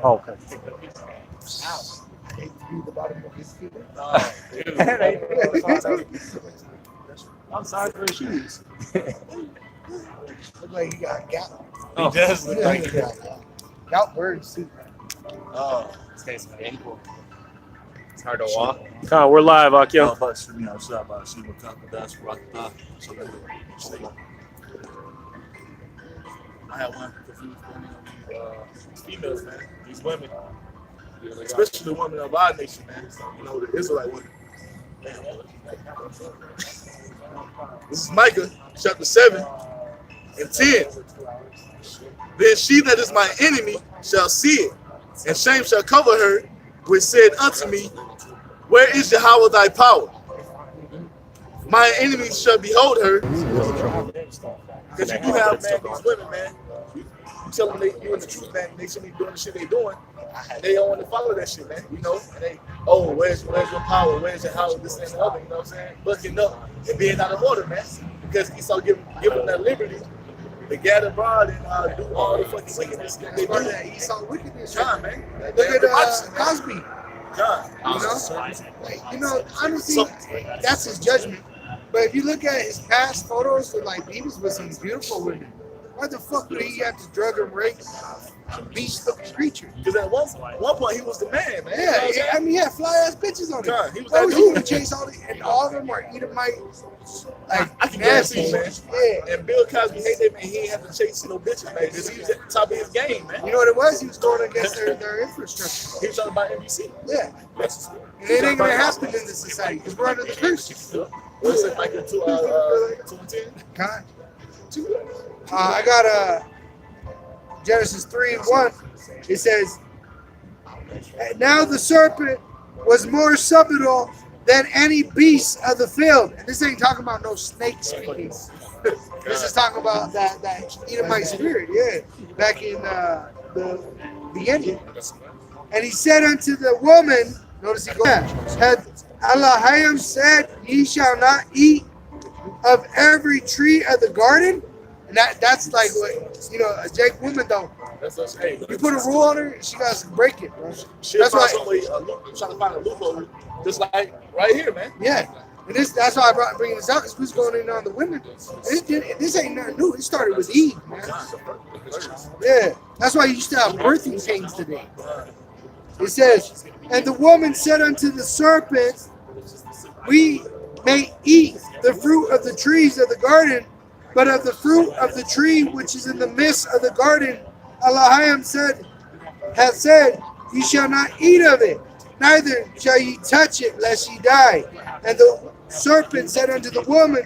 Oh, okay. I'm sorry for his shoes. Look like he got gout. He does look like he got gout birds too. Oh, this guy's an ankle. It's hard to walk. Con, we're live, Akio. I had one confused women these females, man. These women, especially the women of our nation, man. You know, the Israelite women. This is Micah chapter 7 and 10. Then she that is my enemy shall see it, and shame shall cover her, which said unto me, where is Yahweh thy power? My enemies shall behold her. Because you do have, man, these women, man. You tell them you in the truth, man, they shouldn't be doing the shit they doing. They don't want to follow that shit, man. You know, and they, where's your power? Where's your house? This and the other, you know what I'm saying? Bucking up and being out of order, man. Because Esau give them that liberty to gather abroad and do all the fucking wickedness that they do. That Esau wickedness. John, man. Look at Cosby. John. You know, honestly, that's his judgment. But if you look at his past photos, he was with some beautiful women. Why the fuck would he have to drug and rape beast-looking creature? Because at one point he was the man, man. Yeah, you know I mean, he had fly-ass bitches on him. God, he was Why that was dude. he gonna chase all these? And all of them are Edomite, I can nasty, guarantee, man. Yeah. And Bill Cosby hated him, and he ain't have to chase no bitches, man, because he was at the top of his game, man. You know what it was? He was going against their infrastructure. He was talking about NBC. Yeah. And it ain't gonna happen in this society because we're under the curse. What's it like in 2 and 10? God. I got Genesis 3 and 1. It says, and now the serpent was more subtle than any beast of the field. And this ain't talking about no snake speaking. This is talking about that Edomite spirit, yeah, back in the beginning. And he said unto the woman, notice he goes, had Elohim said, ye shall not eat of every tree of the garden? And that's like what, a Jake woman don't. You put a rule on her, she got to break it, bro. That's why I'm trying to find a loophole, just like right here, man. Yeah. And that's why I bringing this out, because who's going in on the women. This ain't nothing new. It started with Eve, man. Yeah. That's why you used to have birthing pains today. It says, and the woman said unto the serpent, we may eat the fruit of the trees of the garden, but of the fruit of the tree which is in the midst of the garden, Elohim hath said, ye shall not eat of it, neither shall ye touch it, lest ye die. And the serpent said unto the woman,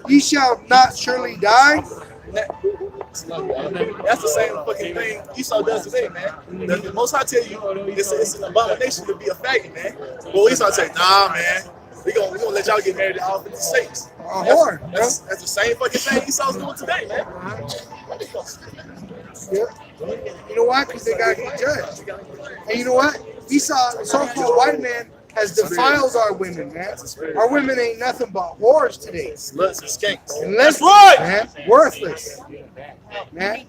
ye shall not surely die. That's the same fucking thing Esau does today, man. The Most High tell you it's an abomination to be a faggot, man. Well, Esau say, nah, man. We gonna let y'all get married to all 50 states. That's the same fucking thing Esau's doing today, man. Yeah. You know why? Because they gotta get judged. And you know what? Esau, the so-called white man, has defiled our women, man. Our women ain't nothing but whores today. Sluts and skanks. That's right, man. Worthless. Man.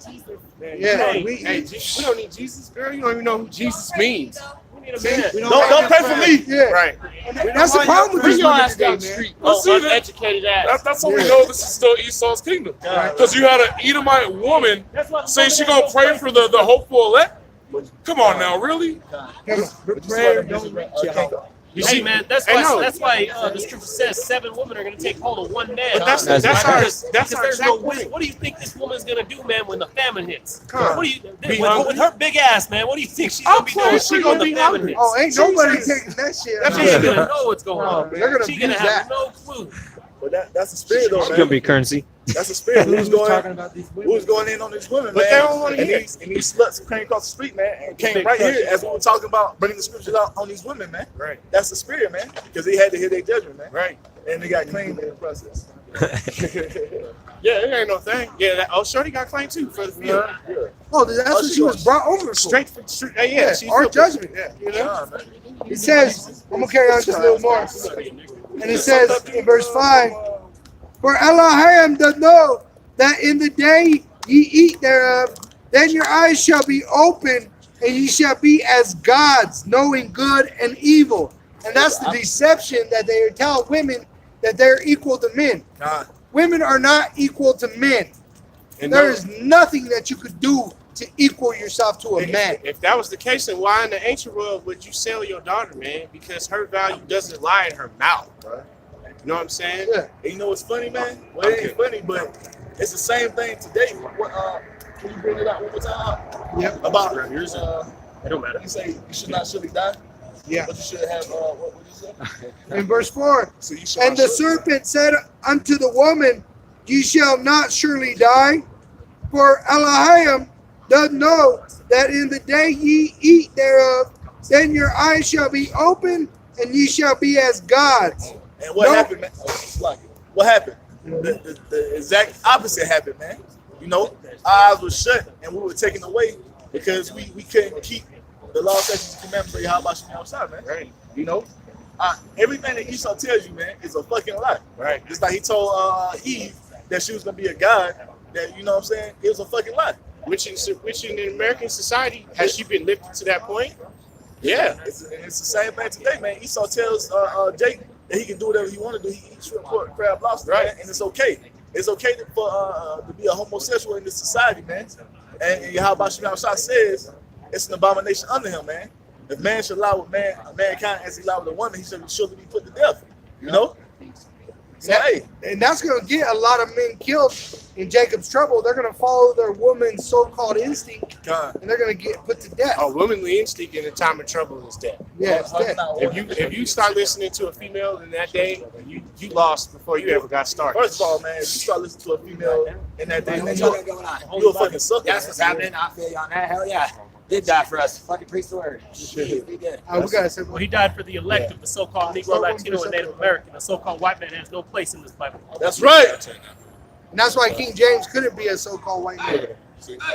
Yeah. We don't need Jesus, girl. You don't even know who Jesus means. Don't pray for me. Yeah. Right. That's the problem with Bring these your women ass today, down man. the street. Uneducated ass. That's how we know this is still Esau's kingdom. Because you had an Edomite woman saying she gonna pray for the hopeful elect. Come on now, really? Prayer don't reach you. You Hey see, man, that's why the scripture says 7 women are going to take hold of one man. But that's our Because exact there's no point. wisdom. What do you think this woman's going to do, man, when the famine hits? Come. What do you Be with her big ass, man? What do you think she's I'll going to be pray doing? for She you when to the be famine hungry. hits. Oh, ain't nobody taking that shit. That bitch ain't going to know what's going on. They're gonna She's going to abuse have that. no clue. But that's the spirit, though, It's man. gonna be currency. That's the spirit. Who's talking going? about these women. Who's going in on these women, But man? they don't wanna and hear. these sluts came across the street, man, and came right here as we were talking about bringing the scriptures out on these women, man. Right. That's the spirit, man, because they had to hear their judgment, man. Right. And they got claimed in the process. Yeah, it ain't no thing. Yeah, Shorty got claimed too for the field. Yeah. Oh, that's what she was brought over for. Straight for street. Yeah, Yeah, she's our the- judgment. Yeah. You know? Yeah, man. It says, I'm gonna carry on just a little more. And it says in verse 5, for Elohim doth know that in the day ye eat thereof, Then your eyes shall be open, and ye shall be as gods, knowing good and evil. And that's the deception that they tell women that they're equal to men. Nah. Women are not equal to men. And There is nothing that you could do to equal yourself to a man. If that was the case, then why in the ancient world would you sell your daughter, man? Because her value doesn't lie in her mouth, bro. You know what I'm saying? Yeah. And you know what's funny, man? Well, it ain't funny, but it's the same thing today. Can you bring it out one more time? Yep. About It don't matter. you say you should not surely die, Yeah. but you should have what would you say? In verse 4, So you shall and not the surely- serpent said unto the woman, ye shall not surely die, for Elohim doth know that in the day ye eat thereof, then your eyes shall be open, and ye shall be as gods. And what No. happened, man? What happened? The exact opposite happened, man. You know, our eyes were shut and we were taken away because we couldn't keep the law, statutes, and commandments of Yahweh outside, man. Right. You know, everything that Esau tells you, man, is a fucking lie. Right. Just like he told Eve that she was gonna be a god. That, you know what I'm saying? It was a fucking lie. Which in American society, has she been lifted to that point? Yeah. It's the same thing today, man. Esau tells Jake that he can do whatever he want to do. He eats shrimp, pork, crab, lobster, Right. man, and it's okay. It's okay to be a homosexual in this society, man. And Yahweh Shema says it's an abomination under him, man. If man should lie with mankind as he lied with a woman, he should surely be put to death. You know? So hey, And that's going to get a lot of men killed in Jacob's trouble. They're going to follow their woman's so-called instinct, God. and they're going to get put to death. A womanly instinct in a time of trouble is death. Yeah, it's death. If you start listening to a female in that day, you lost before you ever got started. First of all, man, if you start listening to a female in that day, man, What's going on? you a fucking sucker. That's what's happening. I feel you on that. Hell yeah. Did die for us. Fucking preach the word. He did. We got to say, Well, he died for the elect of the so-called Negro, Latino, and Native American. The so-called white man has no place in this Bible. That's right. and that's why King James couldn't be a so-called white man.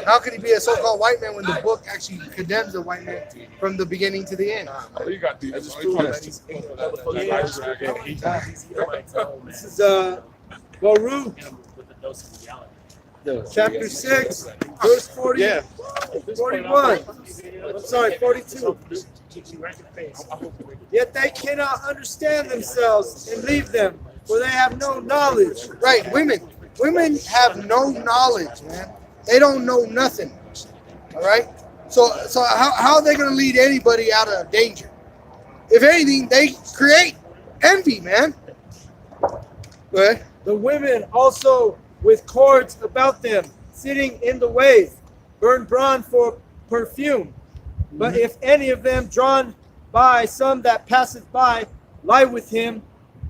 How could he be a so-called white man when the book actually condemns a white man from the beginning to the end? You got these. That's true, man. He's This is Baruch With a dose of reality. chapter 6, verse 40, Yeah. 41. I'm sorry, 42. Yet they cannot understand themselves and leave them, for they have no knowledge. Right, women have no knowledge, man. They don't know nothing. All right. So how are they going to lead anybody out of danger? If anything, they create envy, man. Go ahead. The women also with cords about them, sitting in the ways, burn bronze for perfume. But if any of them drawn by some that passeth by lie with him,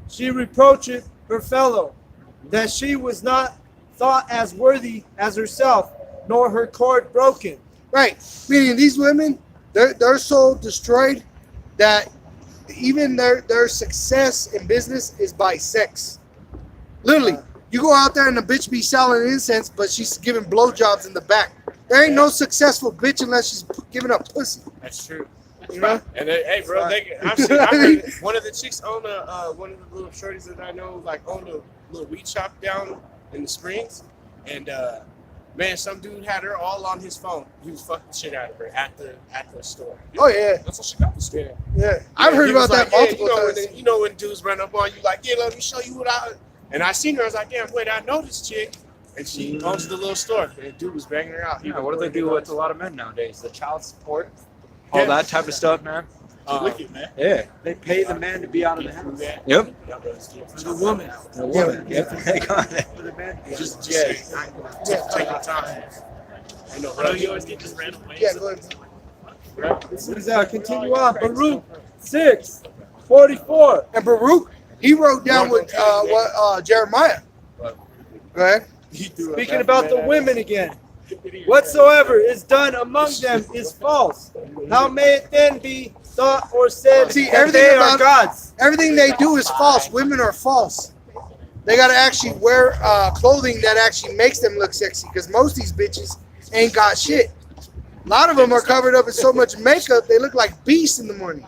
she reproacheth her fellow, that she was not thought as worthy as herself, nor her cord broken. Right. Meaning these women, they're so destroyed that even their success in business is by sex. Literally, you go out there and the bitch be selling incense, but she's giving blowjobs in the back. There ain't no successful bitch unless she's giving up pussy. That's true. You know? And hey, bro, I heard one of the chicks own one of the little shorties that I know, like owned a little weed shop down in the Springs, and man, some dude had her all on his phone. He was fucking shit out of her at the store. Oh yeah, That's what she got the store. yeah. I've heard He about was that like, multiple times. you know when dudes run up on you like, yeah, let me show you what I. And I seen her. I was like, damn, wait, I know this chick, and she owns the little store. And the dude was banging her out. Yeah, what do they do with a lot of men nowadays? The child support, all that type of stuff, man. wicked, man. Yeah. They pay the man to be out of the house. Yep. The woman. The woman. Yep. They got it. For the man. Just take your time. You know, I know you always get this random ways. Yeah, go ahead. This is continue on. Baruch 6, 44. And Baruch, he wrote down what Jeremiah. Go ahead. Speaking about the women again. Whatsoever is done among them is false. How may it then be thought or said See, that everything they are about- gods? Everything they do is false. Women are false. They got to actually wear clothing that actually makes them look sexy, because most of these bitches ain't got shit. A lot of them are covered up in so much makeup, they look like beasts in the morning.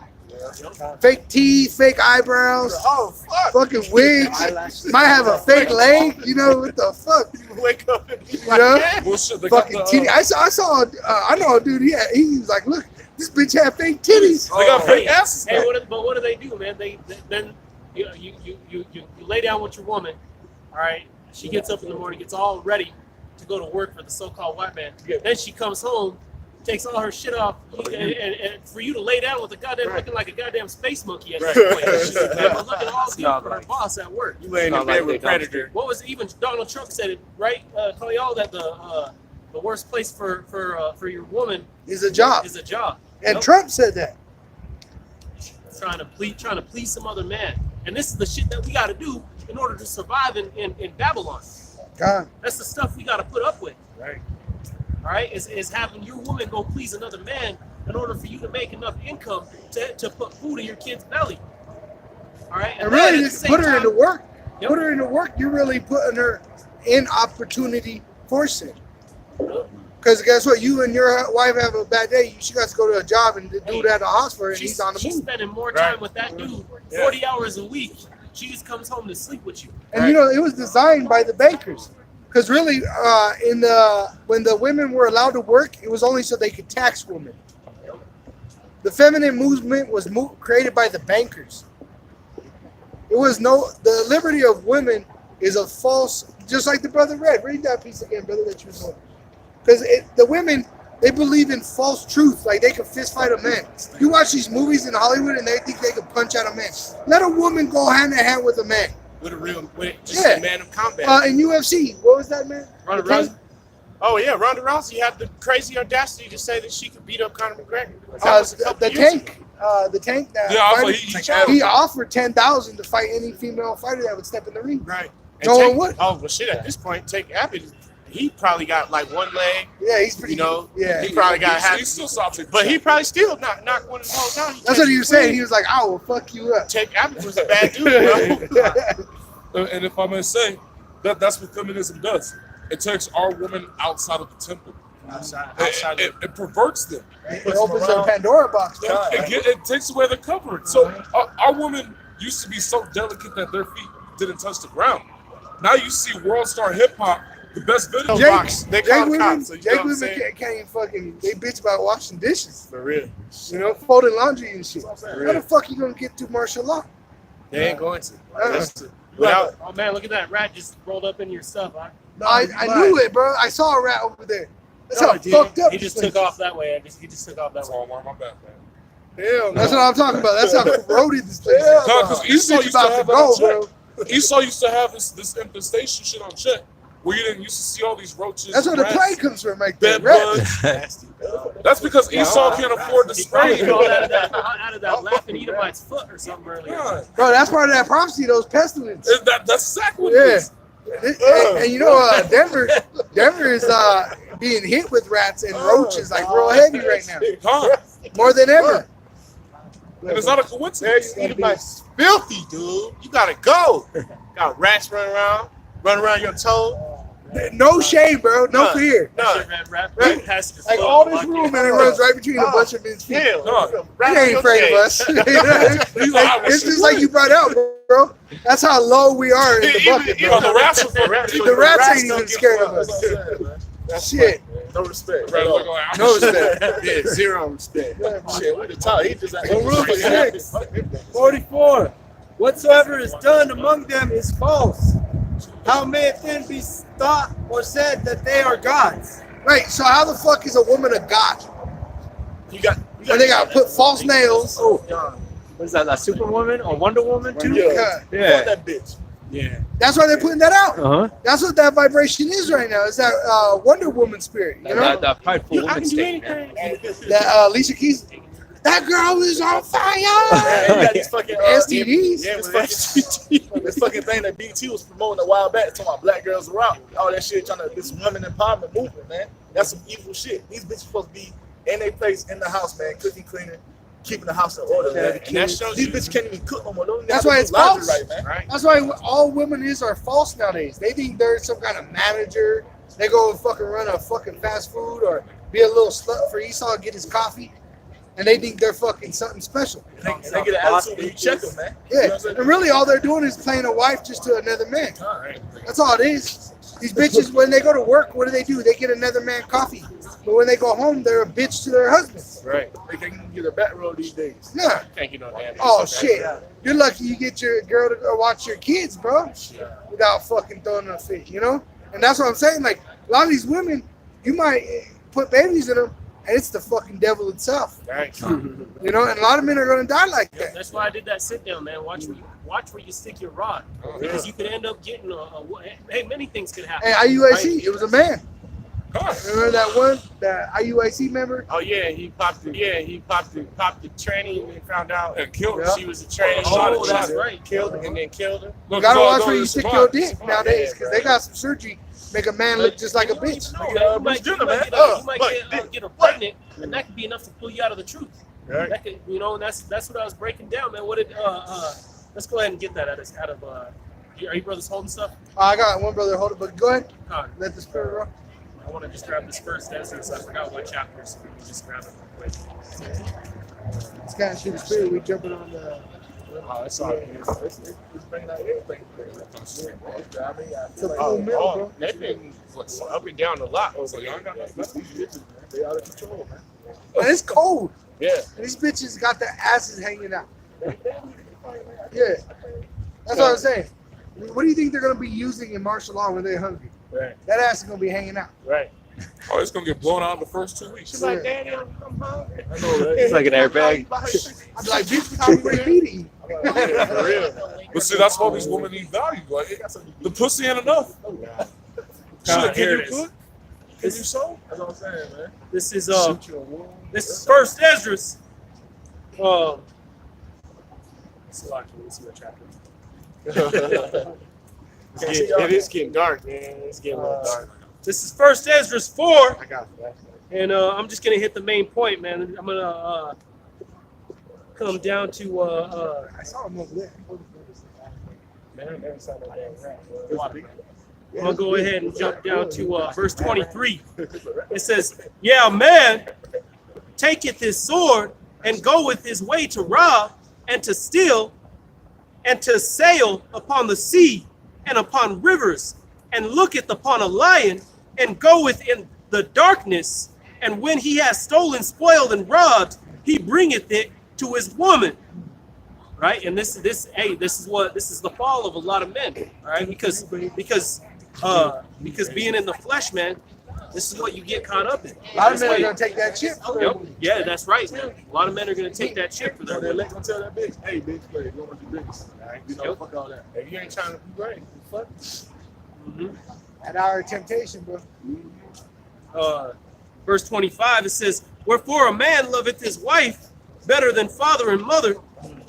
Fake teeth, fake eyebrows, Oh fuck! fucking wigs. Might have a fake leg. You know what the fuck? You wake up and be You like, know? yeah. Bullshit. They got Fucking the, titty. I know a dude. He was like, look, this bitch had fake titties. They got fake asses. Hey, what do they do, man? Then you lay down with your woman, all right? She gets up in the morning, gets all ready to go to work for the so-called white man. Then she comes home, takes all her shit off, and for you to lay down with a goddamn looking like a goddamn space monkey at this point. She's looking all good for her boss at work. You lay in the bed with a predator. What was even Donald Trump said it right, Khalil, that the worst place for your woman Is a job. is a job. And Yep. Trump said that. trying to please some other man. And this is the shit that we got to do in order to survive in Babylon. God. That's the stuff we got to put up with. Right. All right, is having your woman go please another man in order for you to make enough income to put food in your kid's belly. All right, And really, then at the just same put her time- into work. Yep. Put her into work. You're really putting her in opportunity for sin. Because guess what? You and your wife have a bad day. She got to go to a job and the dude at the hospital and he's on the She's move. spending more time Right. with that dude, Yeah. 40 hours a week. She just comes home to sleep with you. And you know, it was designed by the bankers. Because really, when the women were allowed to work, it was only so they could tax women. The feminine movement was created by the bankers. It was the liberty of women is a false, just like the brother read. Read that piece again, brother, that you was on. Because the women, they believe in false truth, like they can fist fight a man. You watch these movies in Hollywood and they think they can punch out a man. Let a woman go hand in hand with a man. With just Yeah. a man of combat. In UFC, what was that, man? Ronda The tank? Rousey? Oh yeah, Ronda Rousey had the crazy audacity to say that she could beat up Conor McGregor. That was a couple The years tank. The tank that Yeah, I was fighted- like, he offered 10,000 to fight any female fighter that would step in the ring. ago. Right. No Tank- one would. Oh well, shit. At this point, Tank Abbott, he probably got like one leg. Yeah, he's pretty. You know, Yeah, he probably got half. He's still soft. But he probably still knock one of the hoes down. that's what he was saying. He was like, "I will fuck you up." Tank Abbott was a bad dude, bro. And if I may say, that's what feminism does. It takes our women outside of the temple. outside It perverts them. It opens a Pandora box. Bro. It takes away the covering. So our women used to be so delicate that their feet didn't touch the ground. Now you see world star hip hop, the best video. box. They call women, cops, so you know what I'm women saying? can't even fucking. They bitch about washing dishes. For real. You know, folding laundry and shit. How the fuck you gonna get through martial law? They ain't going to. Uh-uh. Without, Oh man, look at that rat just rolled up in your stuff. Huh? I knew it, bro. I saw a rat over there. That's how dude, fucked up. He this just place took off that way. He just took off that That's way. all I'm on my back, man. Hell, that's what I'm talking about. That's how corroded this place is. No, because This Esau bitch used to about have to that on go, check. bro. Esau used to have this infestation shit on check, where you didn't used to see all these roaches. That's where the rats, plague comes from, right there. bed Rats. bugs. That's because Esau can't afford to He probably spray. crawled out of that laughing Edomite's foot or something earlier. Yeah. Bro, that's part of that prophecy, those pestilence. That's exactly what Yeah. it is. And you know, Denver is being hit with rats and roaches like real heavy right now, Huh? more than ever. And it's not a coincidence. Edomite's filthy, dude. You gotta go. Got rats running around your toe. No shame, bro. No None. fear. None. Right past his Like foot. all this room, and it runs right between a bunch of men's feet. Hell, No. rat He in ain't your afraid of face. us. He's like, I wish It's you just like would. you brought out, bro. That's how low we are in the bucket, Even bro. the rats are The rats ain't don't even give scared a of fuck. us. Shit. No respect. Right, look like, No respect. Yeah, zero respect. Shit, we the top. He just Well, Rufus 6, 44. Whatsoever is done among them is false. How may it then be thought or said that they are gods? Right, so how the fuck is a woman a god? When they got put false nails. What is that? That Superwoman or Wonder Woman too? Yeah. Yeah. that bitch. Yeah. That's why they're putting that out. Uh huh. That's what that vibration is right now. It's that Wonder Woman spirit, you know? That prideful I woman can do state, anything. man. That Alicia Keys. That girl is on fire. Man, you got these fucking STDs. Yeah, this fucking thing that BT was promoting a while back, talking about black girls rock, all that shit, trying to this women empowerment movement, man. That's some evil shit. These bitches supposed to be in their place in the house, man, cooking, cleaning, keeping the house in order, man. And that shows These you, bitches can't even cook no more. They don't even That's know how why to it's do laundry false. right, man. right? That's why all women are false nowadays. They think they're some kind of manager. They go and fucking run a fucking fast food or be a little slut for Esau, get his coffee. and they think they're fucking something special. They get an attitude when you check them, man. Yeah, and really all they're doing is playing a wife just to another man. That's all it is. These bitches, when they go to work, what do? They get another man coffee. But when they go home, they're a bitch to their husbands. Right. They can't even get a back row these days. Nah. Can't get no damn. Oh, shit. You're lucky you get your girl to go watch your kids, bro, without fucking throwing a fit, you know? And that's what I'm saying. Like, a lot of these women, you might put babies in them, and it's the fucking devil itself. Right. You know, and a lot of men are going to die like that. That's why I did that sit down, man. Watch where you stick your rod, because you could end up getting hey, many things could happen. Hey, IUIC, right? it was a man. Huh. Remember that one, that IUIC member? Oh yeah, he popped the tranny and then found out And killed Yeah. she was a tranny. Oh, Shot that's her, right. Killed her and then killed her. You gotta watch where you stick your dick nowadays, because they got some surgery make a man look just like a bitch. You might get her pregnant, and that could be enough to pull you out of the truth. Right. That could, you know, and that's what I was breaking down, man. What did let's go ahead and get that out of are you brothers holding stuff? I got one brother hold it, but go ahead. God, Let the spirit roll. I want to just grab this first answer, so I forgot what chapter, so we can just grab it real quick. It's kind of shit the spirit. We jumping on the. Oh, it's all good. It's bringing out everything. I mean, It's a full meal, bro. That thing was up and down a lot. So y'all got these bitches, man. They out of control, man. And it's cold. Yeah. And these bitches got their asses hanging out. Yeah. That's what I'm saying. What do you think they're going to be using in martial law when they're hungry? Right. That ass is going to be hanging out. Right. Oh, it's gonna get blown out in the first 2 weeks. She's like, Daddy, I'm hungry. I know, right? It's like an airbag. I'd be like, bitch, how you repeating? Yeah, for real. But see, that's why these women need value. Like, the pussy ain't enough. Shit, can here you it is. cook? Can you sew? That's what I'm saying, man. This is Shoot you a wound. this is First Esdras. It's a lot. Let me see what chapter. It is getting dark, man. It's getting a little dark. This is First Esdras 4. I got that. And I'm just gonna hit the main point, man. I'm gonna come down to I saw him over there. Man, I never saw no damn rat. I'm gonna go ahead and jump down to verse 23. It says, "Yeah, man, taketh his sword and goeth his way to rob and to steal and to sail upon the sea and upon rivers and looketh upon a lion and goeth in the darkness. And when he has stolen, spoiled, and robbed, he bringeth it to his woman." Right, and this is the fall of a lot of men. All right, because being in the flesh, man, this is what you get caught up in. A lot of men are going to take that chip. Yep. Yeah, that's right, man. A lot of men are going to take that chip for So their they're women. gonna tell that bitch, hey, bitch, play. You don't want to do business. You know, Yep. fuck all that. If you ain't trying to be great, fuck. Mhm. At our temptation, bro. Verse 25, it says, "Wherefore a man loveth his wife better than father and mother.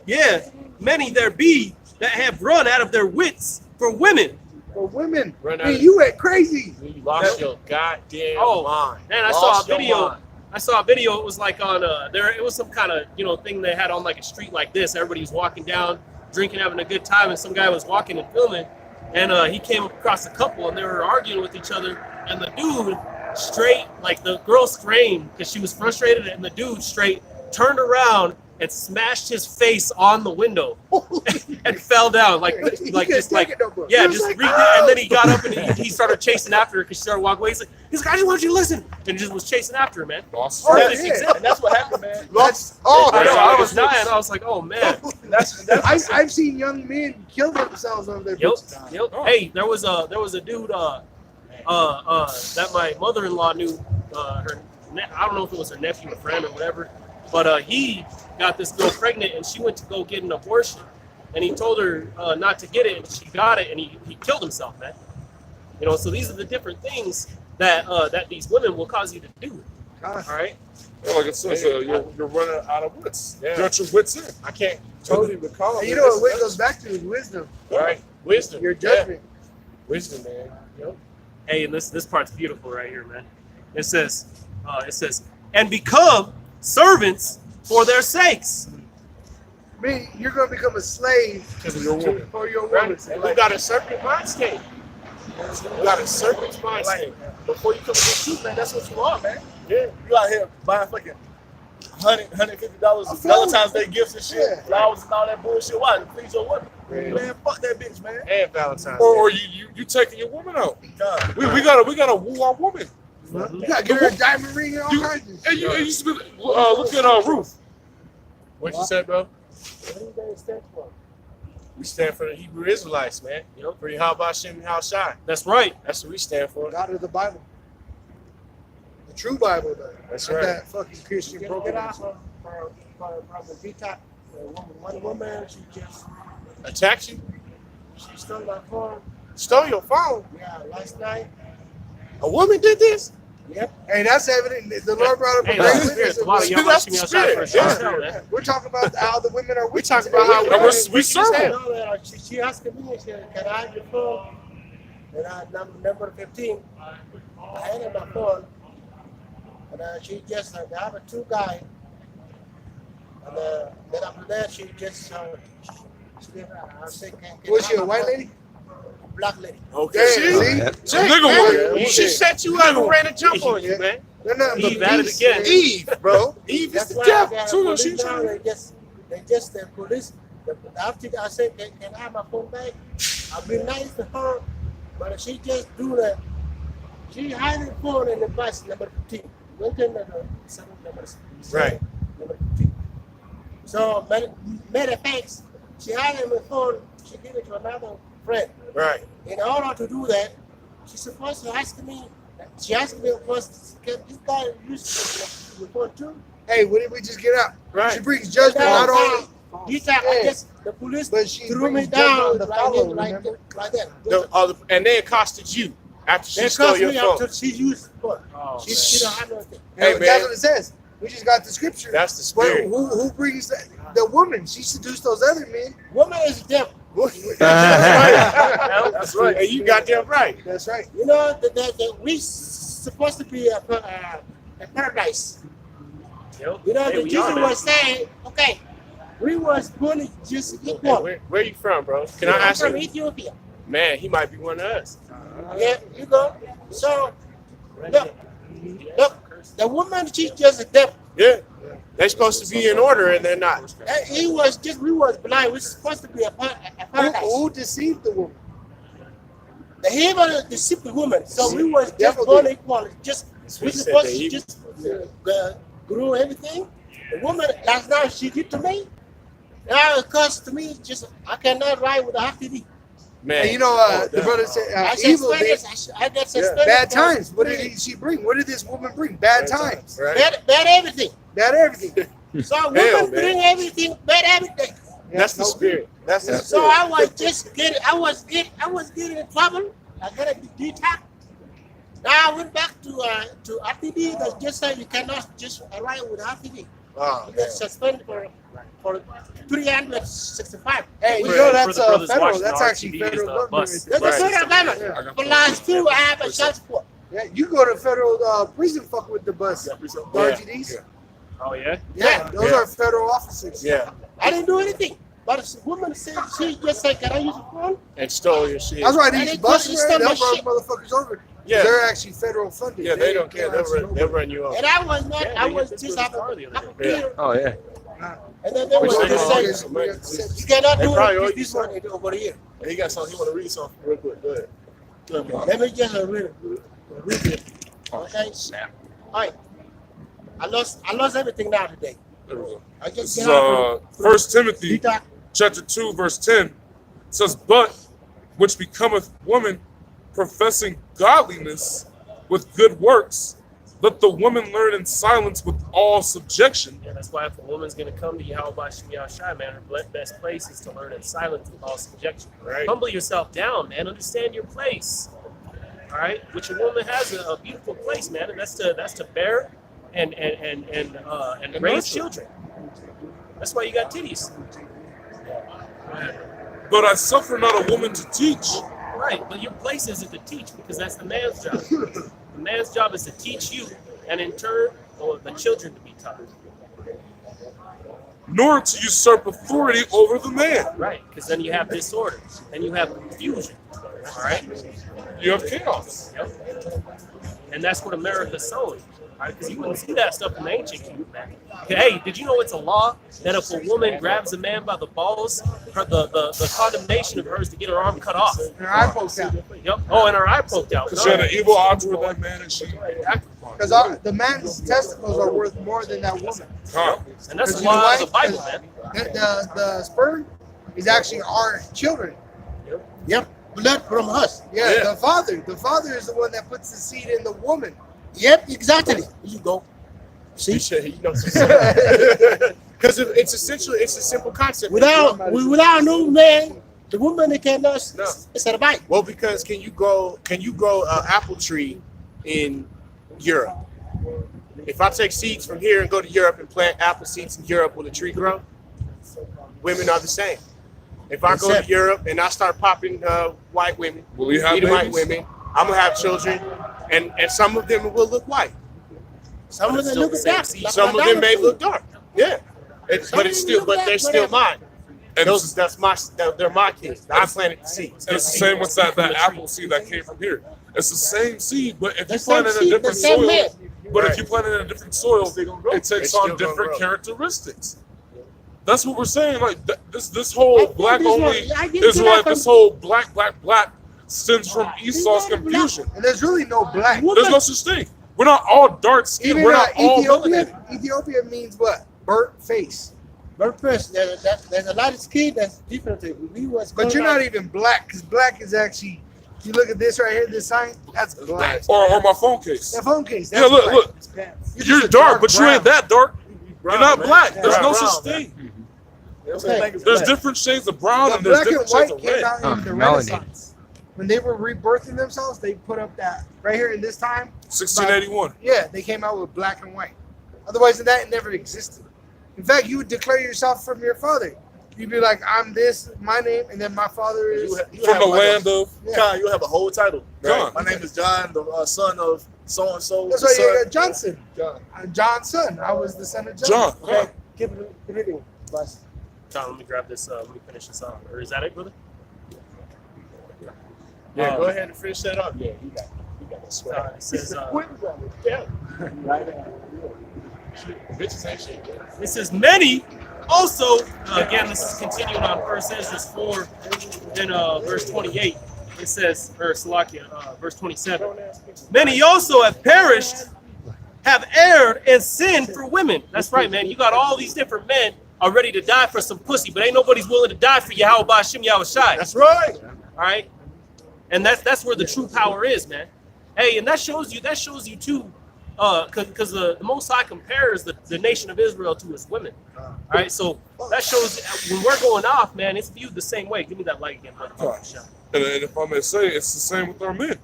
Yeah, many there be that have run out of their wits for women." For women, Run out man, of- you went crazy. You lost your goddamn Oh, mind. Man, I Lost saw a your video. mind. I saw a video. It was like on there. It was some kind of thing they had on like a street like this. Everybody was walking down, drinking, having a good time, and some guy was walking and filming. And he came across a couple, and they were arguing with each other. And the dude straight, like the girl screamed because she was frustrated, and the dude straight turned around and smashed his face on the window and fell down You couldn't just take it no more. yeah, He was just like, read it, and then he got up and he started chasing after her because she started walking away. He's like, "I just want you to listen," and just was chasing after her, man. Lost. Oh, Perfect yeah. example. And that's what happened, man. That's, oh, I know. I was that's- dying. I was like, "Oh man." I've seen young men kill themselves over their Yep. bitches. Yep. Oh. Hey, there was a dude that my mother-in-law knew. I don't know if it was her nephew or friend or whatever, but he got this girl pregnant, and she went to go get an abortion, and he told her not to get it, and she got it, and he killed himself, man. So these are the different things that these women will cause you to do. All right. Yeah, like it says, you're running out of wits. Yeah. Got your wits in. I can't totally recall. And you know what it goes back to is wisdom, Right? Wisdom. your judgment. Yeah. Wisdom, man. Yep. Hey, and this part's beautiful right here, man. It says, "And become servants for their sakes." I mean, you're going to become a slave Because of your woman. for your woman. Right? And we got a serpent mind state. We got a serpent's mind state. Before you come to the truth, man, that's what you are, man. Yeah. You out here buying fucking $150 of Valentine's Day gifts and shit, flowers and all that bullshit. Why? To please your woman. Man, fuck that bitch, man. And Valentine's Or Day. you taking your woman out. God. We gotta woo our woman. You gotta get her a diamond ring and all kinds of And shit. you used to be, look at Ruth. What you said, bro? What do you guys stand for? We stand for the Hebrew Israelites, man. Yep. For Yahweh Shem Shai. That's right. That's what we stand for. God of the Bible. The true Bible, though. That's Not right. that fucking Christian Get program. out from the detox. One woman, she just Attacked you? she stole my phone. Stole your phone? Yeah, last night. A woman did this? Yep. Hey, that's evident. The Lord brought up a Hey, great that's the spirit. witness. The body, y'all That's watching me the outside for a spirit, shot. yeah. Man. We're talking about how the women are We witches. talking about how And women we serve hell. them. No, she asked me, she said, can I have your phone? And I number 15. I had in my phone. And she just I have a two guy. And then after that she just she did I said, can Was I she have a my white phone? lady? Black lady. Okay. See? Nigga woman. She set you up and ran a jump on you, man. They're nothing but Eve at it beasts. again. Eve, bro. Eve is That's the why devil. the So police she now, trying- the police. After I said, can I have my phone back? I've been nice to her, but she just do that. She hid the phone in the bus number 15. Went in the seven numbers. Right. Number 15. So, matter of fact, she hid the phone. She gave it to another friend. Right. In order to do that, she's supposed to ask me. She asked me first, can this guy use the phone too? Hey, what did we just get out? Right. She brings judgment not only, This time, I just the police but she threw me brings down judgment on the like follow, that, remember? like that. And they accosted you after she They stole cussed your me phone. until she used the phone. Oh, She don't have nothing. Hey, And man. that's what it says. We just got the scripture. That's the But spirit. who brings that? The woman. She seduced those other men. Woman is the devil. That's right. And you got that right. That's right. You know that we supposed to be a paradise. Yep. You know, Hey, the we Jesus are, man. was saying, okay, we was born just Hey, equal. where you from, bro? Can I I'm ask from you? Ethiopia. Man, he might be one of us. Yeah, you go. So, look, the woman, she's just a devil. Yeah. They're supposed to be in order and they're not. And we was blind. We were supposed to be a paradise. Who deceived the woman? The heaven deceived the woman. So we was just Devil born did. equal. Just That's we what he said, supposed the to evil. just grow everything. The woman last night she did to me. Now it costs to me just I cannot ride with a HTV. Man. And you know, the that- brother said I said evil did I got suspended. bad for- times. What did she bring? What did this woman bring? Bad times. Right? Bad everything. Bad everything. So women man. bring everything, bad everything. That's the spirit. That's the So spirit. I was just getting, I was getting in trouble. I got a detox. Now I went back to RTD. That just said you cannot just arrive with RTD. Oh, You man. get suspended for 365. Hey, you For- know for that's the brothers federal. watching That's on actually RTD is federal the government. bus. That's Right. a federal government. For last two, I have a child support. Yeah, you go to federal prison fuck with the bus. The Yeah. RTDs. Oh yeah. Yeah, those Yeah. are federal officers. Yeah. I didn't do anything. But a woman said, she just said, can I use the phone? And stole your shit. That's why And these it buses, costs you so they'll much run shit. motherfuckers over. Yeah. They're actually federal funded. Yeah, they don't care. They'll actually run, they'll run you over. And I was not, Yeah, I they was get just this having car the other a day. beer. Oh yeah. And then they Which were they just call saying, it. you cannot They do probably owe it you this one over here. He got something. He want to read something real quick. Go ahead. Let me just read it. Okay? All right. I lost everything now today. There we go. I just This get is out from 1 Timothy detox. chapter 2, verse 10. It says, but which becometh woman professing godliness with good works, let the woman learn in silence with all subjection. Yeah, that's why if a woman's gonna come to Yahweh Shem Shai, man, her best place is to learn in silence with all subjection. Right. Humble yourself down, man. Understand your place. All right, which a woman has a beautiful place, man, and that's to bear and raise nurture. children. That's why you got titties. But I suffer not a woman to teach. Right, but your place isn't to teach because that's the man's job. The man's job is to teach you, and in turn, for the children to be taught. Nor to usurp authority over the man. Right, because then you have disorder, then you have confusion. All right, You have chaos. yep. And that's what America's sowing. right? Because you wouldn't see that stuff in the ancient kingdom, man. Hey, did you know it's a law that if a woman grabs a man by the balls, the condemnation of her is to get her arm cut off? And her eye poked out. Yep. Oh, and her eye poked out. She had an evil eye toward that man, and she acted upon it. Because the man's testicles are worth more than that woman. Huh. And that's the You know law why? of the Bible, man. The sperm is actually our children. Yep, blood from us. Yeah, the father is the one that puts the seed in the woman. Yep, exactly. Here you go. See, You know, because it's essentially it's a simple concept. without no man, the woman cannot No. survive. Well, because can you grow an apple tree in Europe? If I take seeds from here and go to Europe and plant apple seeds in Europe, will the tree grow? Women are the same. If I go to Except- Europe and I start popping white women, Will we have Edomite babies? women, I'm gonna have children, and some of them will look white. Some But of it's them still look the at same that. seed. Some of them may look dark. Yeah, but it's still, but they're still mine. And Those they're my kids. I planted the seeds. And it's the same with that apple seed that came from here. It's the same seed, but if The you same plant it in a seed, the different same soil, man. but Right. if you plant it in a different soil, it They're takes still on gonna different grow. characteristics. That's what we're saying. Like this whole black this one- only I get to Israelite, that this whole black stems from Esau's confusion. And there's really no black. There's no such thing. We're not all dark skinned. Even We're not all Ethiopia, melanated. Ethiopia means what? Burnt face. But first, there's a lot of skin that's different. We was But you're not even black, because black is actually, you look at this right here, this sign, that's black. Or my phone case. That phone case, Yeah, that's look, black. look. You're You're just a dark, but you brown. ain't that dark. You're not man. black. Yeah. There's no Brown, such man. thing. Okay. There's different shades of brown The and there's black and different shades white of came red. out in the melanated. Renaissance. When they were rebirthing themselves, they put up that, right here in this time, 1681. yeah, they came out with black and white. Otherwise than that, it never existed. In fact, you would declare yourself from your father. You'd be like, I'm this, my name, and then my father is. From the land of Yeah. John, you have a whole title. John. My name is John, the son of so and so. That's why you got Johnson. John's son. I was the son of John. John. Okay, keep reading, boss. John, let me grab this. Let me finish this off. Or is that it, brother? Yeah, go ahead and finish that up. Yeah, you got the swag. It says, Yeah. it says many also, again, this is continuing on 1 Esdras 4, then verse 28. It says, or Salakia, verse 27. Many also have perished, have erred, and sinned for women. That's right, man. You got all these different men are ready to die for some pussy, but ain't nobody's willing to die for Yahweh Hashem Yahushai. That's right. All right, and that's where the true power is, man. Hey, and that shows you too, because the Most High compares the nation of Israel to its women. All right, so that shows when we're going off, man, it's viewed the same way. Give me that light again, brother. And if I may say, it's the same with our men.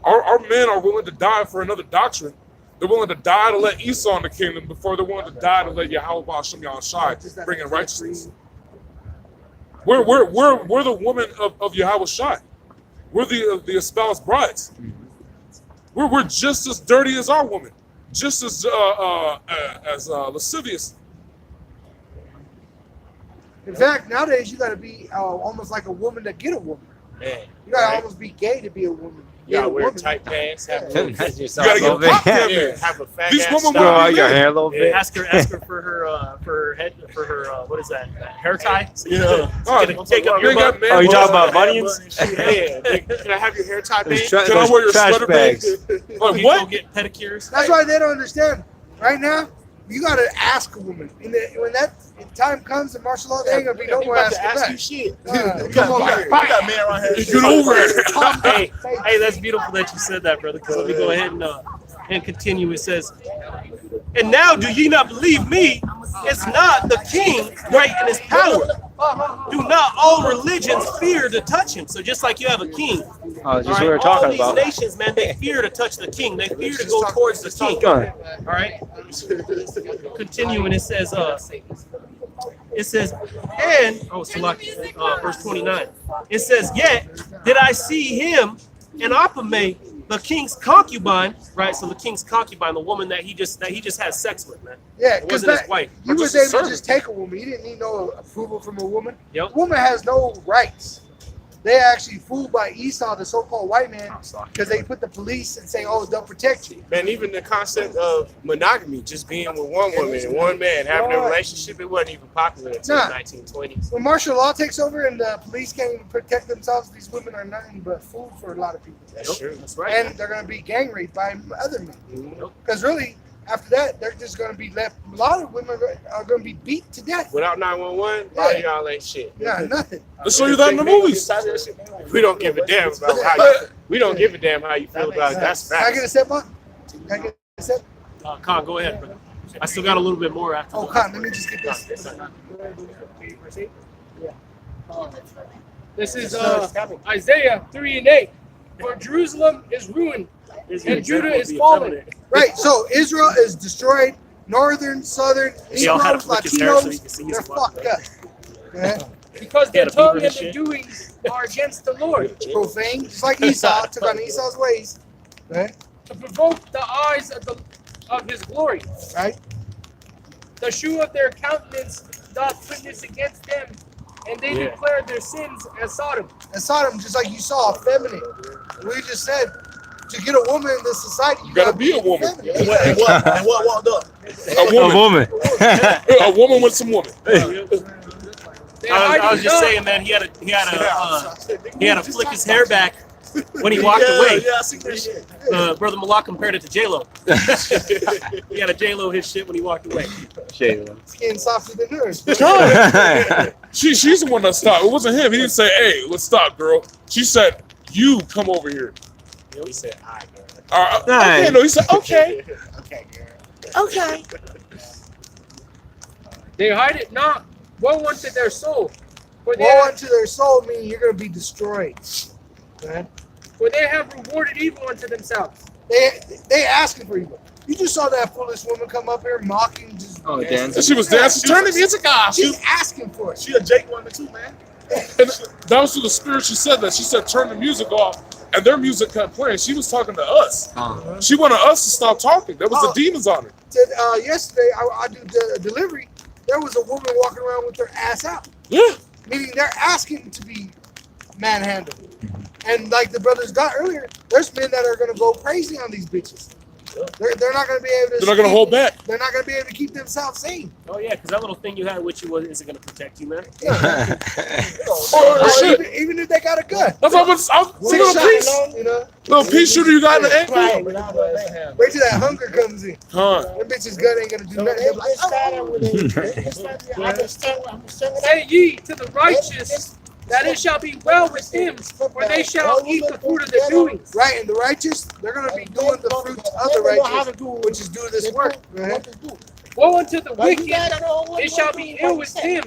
Our men are willing to die for another doctrine. They're willing to die to let Esau in the kingdom before they're willing to die to let Yahweh Hashem Yahushai bring in righteousness. We're the woman of Yahweh Shai. We're the espoused brides. We're just as dirty as our woman, just as lascivious. In fact, nowadays you got to be almost like a woman to get a woman. Man. You got to Right. almost be gay to be a woman. You gotta Get a wear woman. tight pants, have a That's little, yourself gotta a little get bit. popped in yeah, there. have a fat These ass women Grow style. out your hair a little bit. Ask her for her head for her what is that hair tie? So you Yeah. can take up You your ain't got butt. man Oh, you buns. talking about bunions? Yeah. Can I have your hair tie, babe? Those tra- Can I those wear your trash sweater bags. Like You go what? get pedicures. That's why they don't understand. Right now, you got to ask a woman. When that time comes in martial law, there ain't gonna be no He more about to asking ask back. you shit. Come on, We got men around here. Get over it. Hey, that's beautiful that you said that, brother. Because let me go ahead and continue. It says, and now do ye not believe me? It's not the king great in his power. Do not all religions fear to touch him? So just like you have a king, Oh, just all what we were all talking these about. nations, man, they fear to touch the king. They fear to go towards the king. Go on. All right. Continuing, it says, and verse 29. It says, yet did I see him and Apame, the king's concubine, right? So the king's concubine, the woman that he just had sex with, man. Yeah, It because wasn't his wife. you Or was just a able to servant. just take a woman. You didn't need no approval from a woman. Yep. A woman has no rights. they actually fooled by Esau, the so-called white man, because they put the police and say, "Oh, they'll protect you." Man, even the concept of monogamy, just being with one woman and one man, having a relationship, it wasn't even popular until the 1920s. When martial law takes over and the police can't even protect themselves, these women are nothing but food for a lot of people. That's true. That's right. And they're going to be gang raped by other men. Because really, after that, they're just going to be left. A lot of women are going to be beat to death. Without 911, a lot of y'all ain't shit. Yeah, nothing. They show you that in the movies. We don't give a damn about how you. We don't give a damn how you feel about it. That's Can I facts. get a sip, Mark? Can I get a sip? Con, go ahead, brother. I still got a little bit more after. Oh, Con, let me just get this. This is Isaiah 3:8. For Jerusalem is ruined, and Judah is fallen. Right, so Israel is destroyed. Northern, southern, See how Negroes, to flick his hair so you can see Latinos, his they're walk, fucked up. Okay? Because He their had a beaver tongue and and the shit. doings are against the Lord, Profane, just like Esau, took on Esau's ways. Right? to provoke the eyes of his glory. Right? The shoe of their countenance doth witness against them, and they declare their sins as Sodom. And Sodom, just like you saw, feminine. We just said, to get a woman in this society, you gotta be a woman. feminine. And what walked up? A woman. A woman with some woman. I was just saying, man. He had to flick his hair back when he walked away. Yeah, I see that shit. Brother Malak compared it to J-Lo. He had a J-Lo his shit when he walked away. Skin softer than hers. She's the one that stopped. It wasn't him. He didn't say, "Hey, let's stop, girl." She said, "You come over here." He said, "All right, girl." Okay, no, he said, "Okay." Okay, girl. Okay. They hide it not. Woe unto their soul, for they, Woe unto their soul, meaning you're going to be destroyed. Okay? for they have rewarded evil unto themselves. They asking for evil. You just saw that foolish woman come up here mocking. Just And she was dancing, turning music off. She's asking for it. She a Jake woman too, man. And that was through the spirit. She said that. She said, "Turn the music off," and their music kept playing. She was talking to us. She wanted us to stop talking. There was the demons on her. Yesterday, I do the delivery. There was a woman walking around with her ass out. Yeah. Meaning they're asking to be manhandled. And like the brothers got earlier, there's men that are going to go crazy on these bitches. They're not going to be able to. They're not going to hold back. They're not going to be able to keep themselves sane. Oh yeah, because that little thing you had with you isn't gonna protect you, man. Even if they got a gun. That's what I'm Six little piece. shots, you know. Little piece shooter you got in the ankle. Wait till that hunger comes in. Huh. That bitch's gun ain't gonna do nothing. They're like, Say ye to the righteous that it shall be well with them, for they shall eat the fruit of their doings. right, and the righteous, they're gonna be doing the fruits of the righteous, which is do this work. Right? Woe unto the wicked, it shall be ill with him,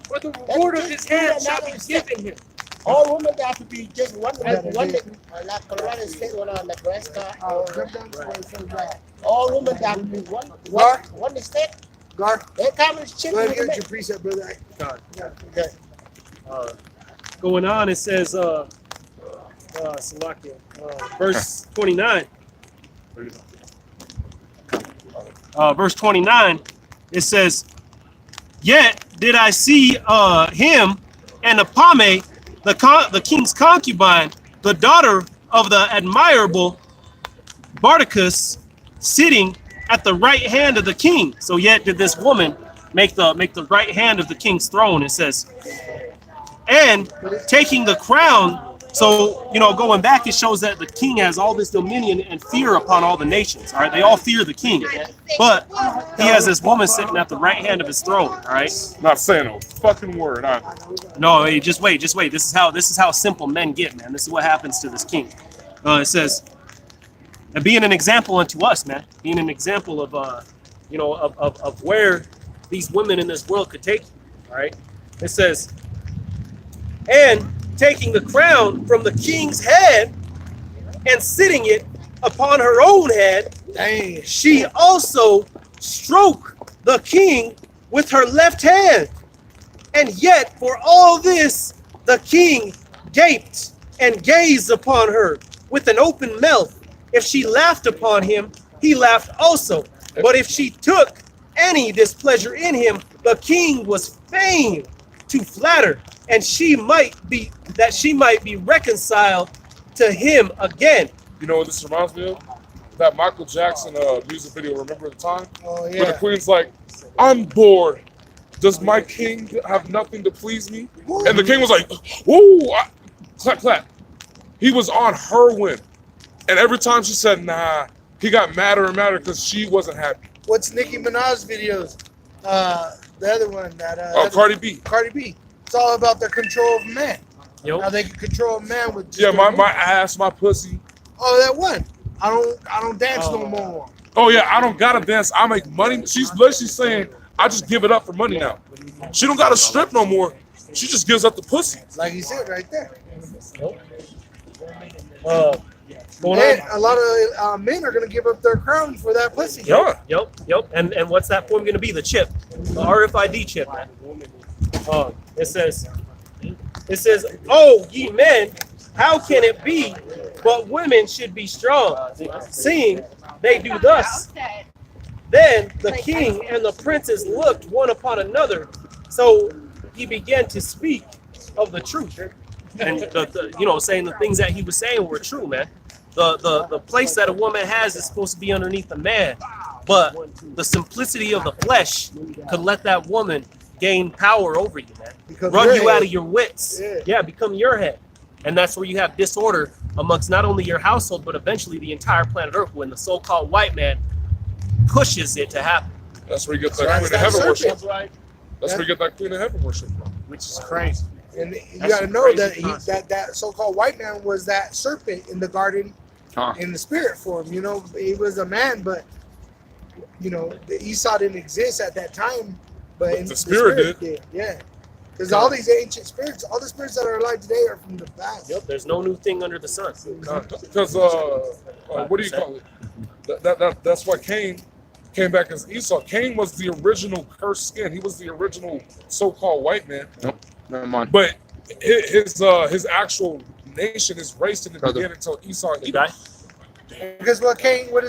for the reward of his hand shall be given him. All women have to be just one like Colorado State or Nebraska. All women have to be one state. Gar, They come and check go ahead and with get your precept, brother. Okay. Going on, it says, verse 29. Verse 29, it says, "Yet did I see him and Apame, the king's concubine, the daughter of the admirable Bardicus, sitting at the right hand of the king." So yet did this woman make the right hand of the king's throne, it says. And taking the crown. So, going back, it shows that the king has all this dominion and fear upon all the nations. All right, they all fear the king, but he has this woman sitting at the right hand of his throne. All right. Not saying a fucking word. No, hey, just wait. This is how simple men get, man. This is what happens to this king. It says, and being an example unto us, man. Being an example of of where these women in this world could take you. All right. It says, and taking the crown from the king's head and sitting it upon her own head, she also stroked the king with her left hand. And yet for all this, the king gaped and gazed upon her with an open mouth. If she laughed upon him, he laughed also. But if she took any displeasure in him, the king was fain to flatter, and she might be reconciled to him again. You know what this reminds me of? That Michael Jackson music video, Remember the Time? Oh Where the yeah. queen's like, I'm bored. Does my king have nothing to please me? And the king was like, woo, clap, clap. He was on her whim. And every time she said, nah, he got madder and madder because she wasn't happy. What's Nicki Minaj's videos? The other one that Cardi B. Cardi B. It's all about the control of man. Yo, How they can control a man with just Yeah, their my movement. ass, my pussy. Oh, that one. I don't dance no more. Oh yeah, I don't gotta dance. I make money. She's literally saying, I just give it up for money now. She don't gotta strip no more. She just gives up the pussy. Like you said right there. going And on. a lot of men are gonna give up their crown for that pussy. Yeah. Yep. And what's that form gonna be? The chip, the RFID chip, man. It says, oh, ye men, how can it be? But women should be strong, seeing they do thus. Then the king and the princes looked one upon another, so he began to speak of the truth, and saying the things that he was saying were true, man. The place that a woman has is supposed to be underneath the man, but the simplicity of the flesh could let that woman gain power over you, man. Because Run your you out head. of your wits. Yeah. Become your head. And that's where you have disorder amongst not only your household, but eventually the entire planet Earth when the so-called white man pushes it to happen. That's where you get that Right, queen of that heaven serpent. worship. That's where you get that queen of heaven worship from. Which is crazy. And you That's got to a know crazy that concept. that so-called white man was that serpent in the garden in the spirit form. You know, he was a man, but you know, the Esau didn't exist at that time. But in the spirit did. Yeah. Because all these ancient spirits, all the spirits that are alive today are from the past. Yep, there's no new thing under the sun. Because what do you call it? That's why Cain came back as Esau. Cain was the original cursed skin. He was the original so-called white man. Nope, never mind. But his actual nation, his race didn't begin until Esau. You got Because what